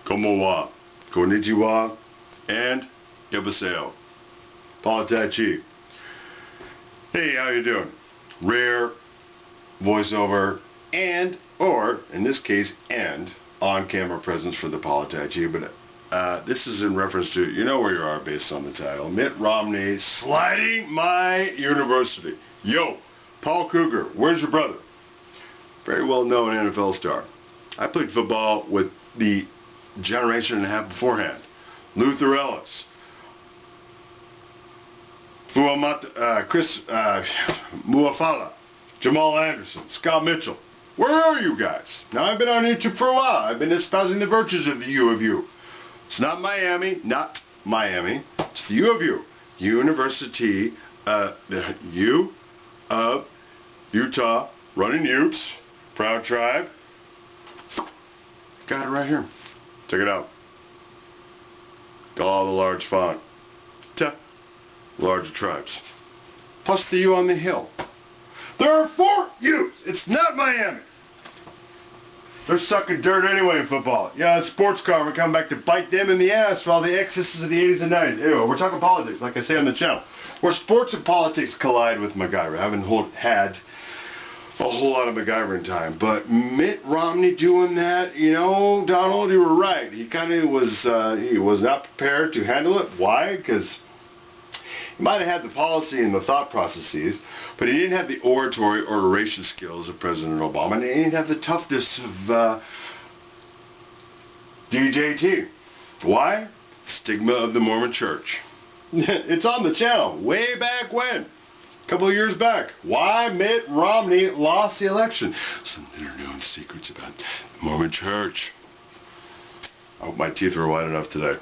Komowa, konnichiwa, and yabaseo. POLIT'AI CHI. Hey, how you doing? Rare voiceover and, or, in this case, and, on-camera presence for the POLIT'AI CHI, but this is in reference to, you know where you are based on the title, Mitt Romney sliding my university. Yo, Paul Kruger, where's your brother? Very well-known NFL star. I played football with the generation and a half beforehand. Luther Ellis, Chris Muafala, Jamal Anderson, Scott Mitchell. Where are you guys? Now I've been on YouTube for a while. I've been espousing the virtues of the U of U. It's not Miami, it's the U of U. University, U of Utah, running Utes, proud tribe. Got it right here. Check it out. All the large font. Larger tribes. Plus the U on the hill. There are 4 U's. It's not Miami. They're sucking dirt anyway in football. Yeah, it's sports karma coming back to bite them in the ass for all the excesses of the 80s and 90s. Anyway, we're talking politics, like I say on the channel. Where sports and politics collide with MacGyver. I haven't had a whole lot of MacGyvering time, but Mitt Romney doing that, you know, Donald, you were right. He kind of was, he was not prepared to handle it. Why? Because he might have had the policy and the thought processes, but he didn't have the oratory or oration skills of President Obama, and he didn't have the toughness of DJT. Why? Stigma of the Mormon Church. It's on the channel, way back when. A couple of years back. Why Mitt Romney lost the election. Some little-known secrets about the Mormon Church. I hope my teeth were white enough today.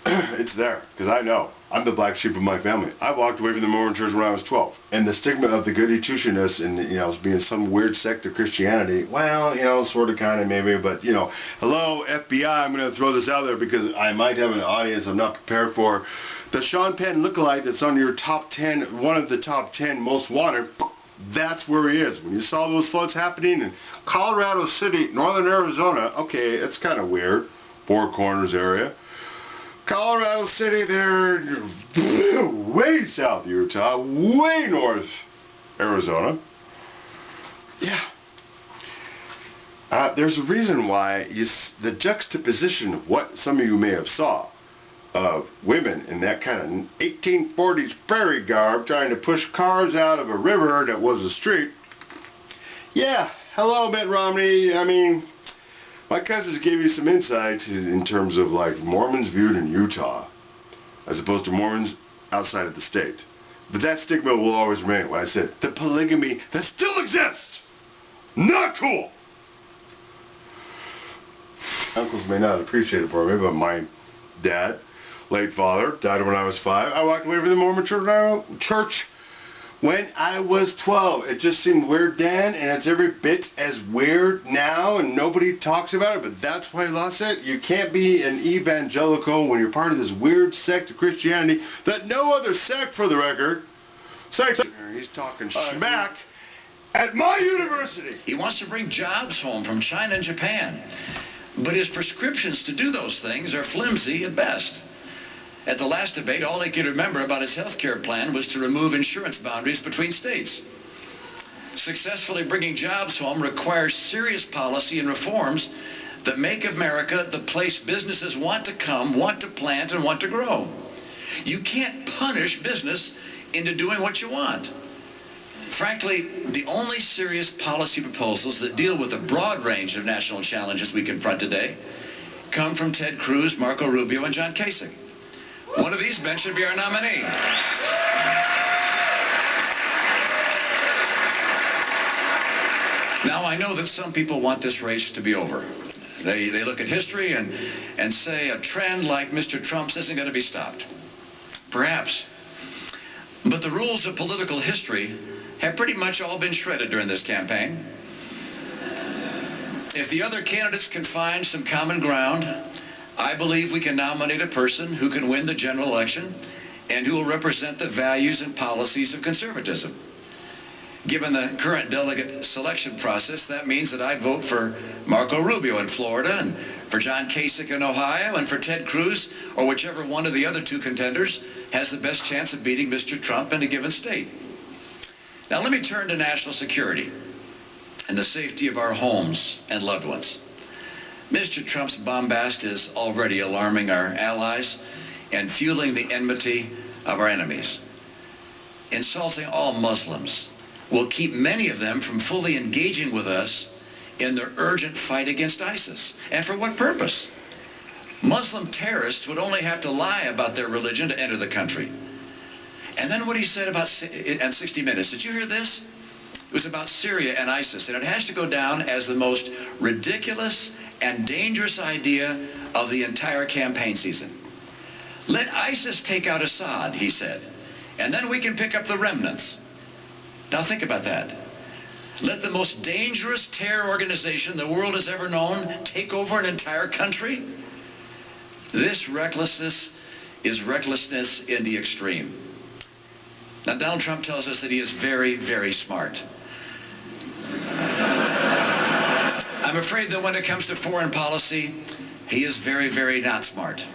It's there, because I know. I'm the black sheep of my family. I walked away from the Mormon Church when I was 12. And the stigma of the goody two-shoeness and, you know, being some weird sect of Christianity, well, you know, sort of, kind of, maybe, but, you know, hello, FBI, I'm going to throw this out there because I might have an audience I'm not prepared for. The Sean Penn lookalike that's on your top 10, one of the top 10 most wanted, that's where he is. When you saw those floats happening in Colorado City, northern Arizona, okay, it's kind of weird, Four Corners area. Colorado City there, way south Utah, way north Arizona. Yeah. There's a reason why the juxtaposition of what some of you may have saw of women in that kind of 1840s prairie garb trying to push cars out of a river that was a street. Yeah, hello Mitt Romney. I mean, my cousins gave you some insight in terms of like Mormons viewed in Utah as opposed to Mormons outside of the state. But that stigma will always remain. When I said the polygamy that still exists, not cool. Uncles may not appreciate it for me, but my dad, late father, died when I was 5. I walked away from the Mormon church when I was 12. It just seemed weird then, and it's every bit as weird now, and nobody talks about it, but that's why I lost it. You can't be an evangelical when you're part of this weird sect of Christianity that no other sect, for the record, he's talking smack at my university. He wants to bring jobs home from China and Japan, but his prescriptions to do those things are flimsy at best. At the last debate, all he could remember about his health care plan was to remove insurance boundaries between states. Successfully bringing jobs home requires serious policy and reforms that make America the place businesses want to come, want to plant, and want to grow. You can't punish business into doing what you want. Frankly, the only serious policy proposals that deal with the broad range of national challenges we confront today come from Ted Cruz, Marco Rubio, and John Kasich. One of these men should be our nominee. Now, I know that some people want this race to be over. They look at history and say a trend like Mr. Trump's isn't going to be stopped. Perhaps. But the rules of political history have pretty much all been shredded during this campaign. If the other candidates can find some common ground, I believe we can nominate a person who can win the general election and who will represent the values and policies of conservatism. Given the current delegate selection process, that means that I'd vote for Marco Rubio in Florida, and for John Kasich in Ohio, and for Ted Cruz, or whichever one of the other two contenders has the best chance of beating Mr. Trump in a given state. Now let me turn to national security and the safety of our homes and loved ones. Mr. Trump's bombast is already alarming our allies and fueling the enmity of our enemies. Insulting all Muslims will keep many of them from fully engaging with us in their urgent fight against ISIS. And for what purpose? Muslim terrorists would only have to lie about their religion to enter the country. And then what he said about, in 60 Minutes, did you hear this? It was about Syria and ISIS, and it has to go down as the most ridiculous and dangerous idea of the entire campaign season. Let ISIS take out Assad, he said, and then we can pick up the remnants. Now think about that. Let the most dangerous terror organization the world has ever known take over an entire country? This recklessness is recklessness in the extreme. Now Donald Trump tells us that he is very, very smart. I'm afraid that when it comes to foreign policy, he is very, very not smart.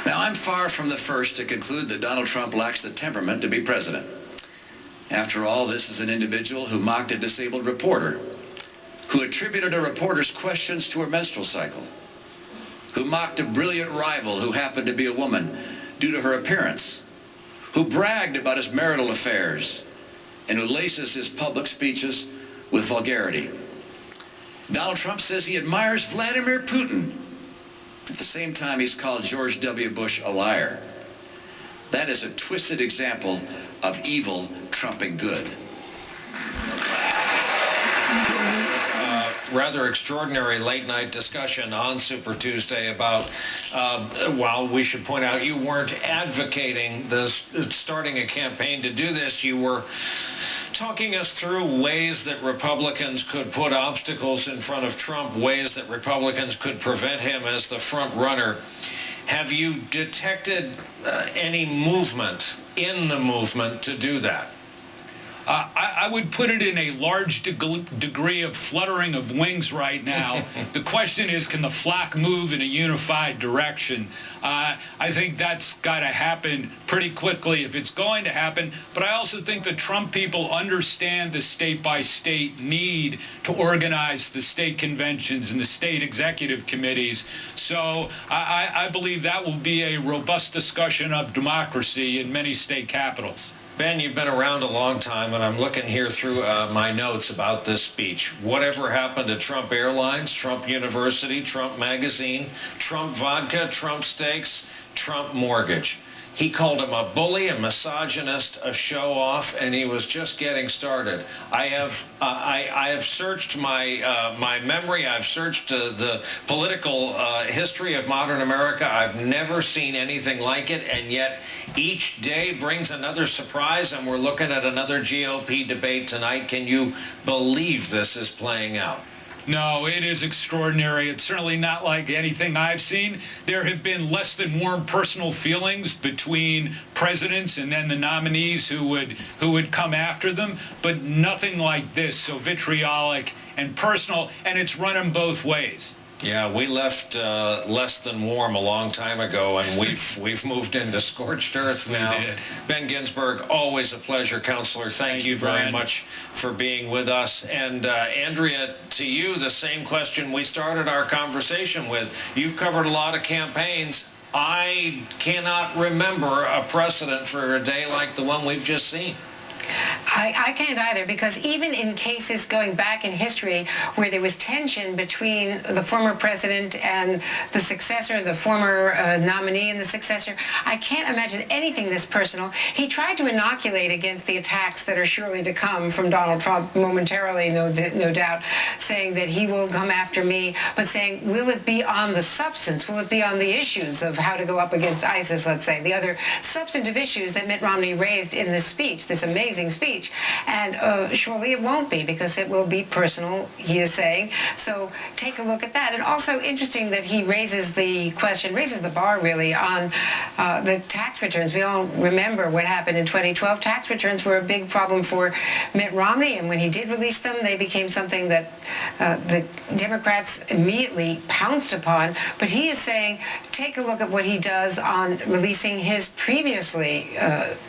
Now, I'm far from the first to conclude that Donald Trump lacks the temperament to be president. After all, this is an individual who mocked a disabled reporter, who attributed a reporter's questions to her menstrual cycle, who mocked a brilliant rival who happened to be a woman due to her appearance, who bragged about his marital affairs, and who laces his public speeches with vulgarity. Donald Trump says he admires Vladimir Putin. At the same time, he's called George W. Bush a liar. That is a twisted example of evil trumping good. Rather extraordinary late-night discussion on Super Tuesday about, while we should point out you weren't advocating this, starting a campaign to do this, you were talking us through ways that Republicans could put obstacles in front of Trump, ways that Republicans could prevent him as the front runner. Have you detected any movement in the movement to do that? I would put it in a large degree of fluttering of wings right now. The question is, can the flock move in a unified direction? I think that's got to happen pretty quickly if it's going to happen. But I also think the Trump people understand the state-by-state need to organize the state conventions and the state executive committees. So I believe that will be a robust discussion of democracy in many state capitals. Ben, you've been around a long time, and I'm looking here through my notes about this speech. Whatever happened to Trump Airlines, Trump University, Trump Magazine, Trump Vodka, Trump Steaks, Trump Mortgage? He called him a bully, a misogynist, a show-off, and he was just getting started. I have searched my memory. I've searched the political history of modern America. I've never seen anything like it, and yet each day brings another surprise, and we're looking at another GOP debate tonight. Can you believe this is playing out? No, it is extraordinary. It's certainly not like anything I've seen. There have been less than warm personal feelings between presidents and then the nominees who would come after them, but nothing like this, so vitriolic and personal, and it's running both ways. Yeah, we left less than warm a long time ago, and we've moved into scorched earth now. Ben Ginsberg, always a pleasure, Counselor. Thank you very much for being with us. And Andrea, to you, the same question we started our conversation with. You've covered a lot of campaigns. I cannot remember a precedent for a day like the one we've just seen. I can't either, because even in cases going back in history where there was tension between the former president and the successor, the former nominee and the successor, I can't imagine anything this personal. He tried to inoculate against the attacks that are surely to come from Donald Trump momentarily, no doubt, saying that he will come after me, but saying, will it be on the substance? Will it be on the issues of how to go up against ISIS, let's say, the other substantive issues that Mitt Romney raised in this speech, this amazing speech? speech. And surely it won't be, because it will be personal, he is saying. So take a look at that. And also interesting that he raises the question, raises the bar really, on the tax returns. We all remember what happened in 2012. Tax returns were a big problem for Mitt Romney, and when he did release them, they became something that the Democrats immediately pounced upon. But he is saying, take a look at what he does on releasing his previously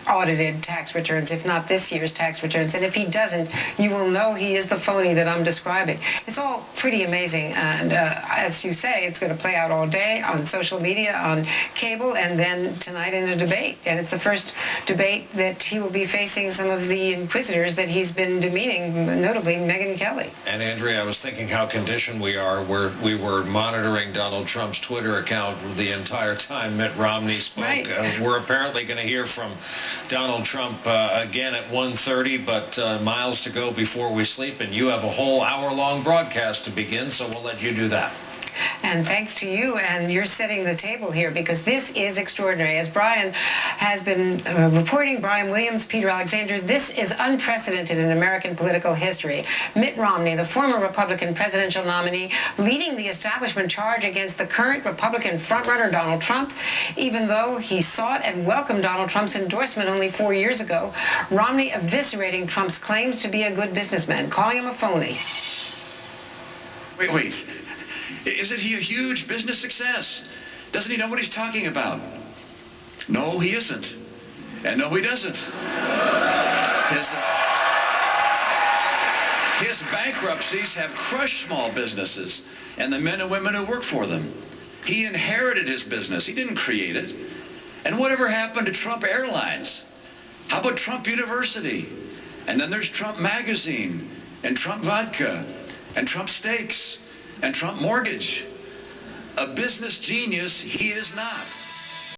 audited tax returns, if not this year's tax returns. And if he doesn't, you will know he is the phony that I'm describing. It's all pretty amazing. And as you say, it's going to play out all day on social media, on cable, and then tonight in a debate. And it's the first debate that he will be facing some of the inquisitors that he's been demeaning, notably Megyn Kelly. And Andrea, I was thinking how conditioned we are, where we were monitoring Donald Trump's Twitter account the entire time Mitt Romney spoke. Right. We're apparently going to hear from Donald Trump again at 1:30, but miles to go before we sleep, and you have a whole hour-long broadcast to begin, so we'll let you do that. And thanks to you, and you're setting the table here, because this is extraordinary. As Brian has been reporting, Brian Williams, Peter Alexander, this is unprecedented in American political history. Mitt Romney, the former Republican presidential nominee, leading the establishment charge against the current Republican frontrunner Donald Trump. Even though he sought and welcomed Donald Trump's endorsement only 4 years ago, Romney eviscerating Trump's claims to be a good businessman, calling him a phony. Wait. Isn't he a huge business success? Doesn't he know what he's talking about? No, he isn't. And no, he doesn't. His bankruptcies have crushed small businesses and the men and women who work for them. He inherited his business. He didn't create it. And whatever happened to Trump Airlines? How about Trump University? And then there's Trump Magazine, and Trump Vodka, and Trump Steaks, and Trump Mortgage. A business genius he is not.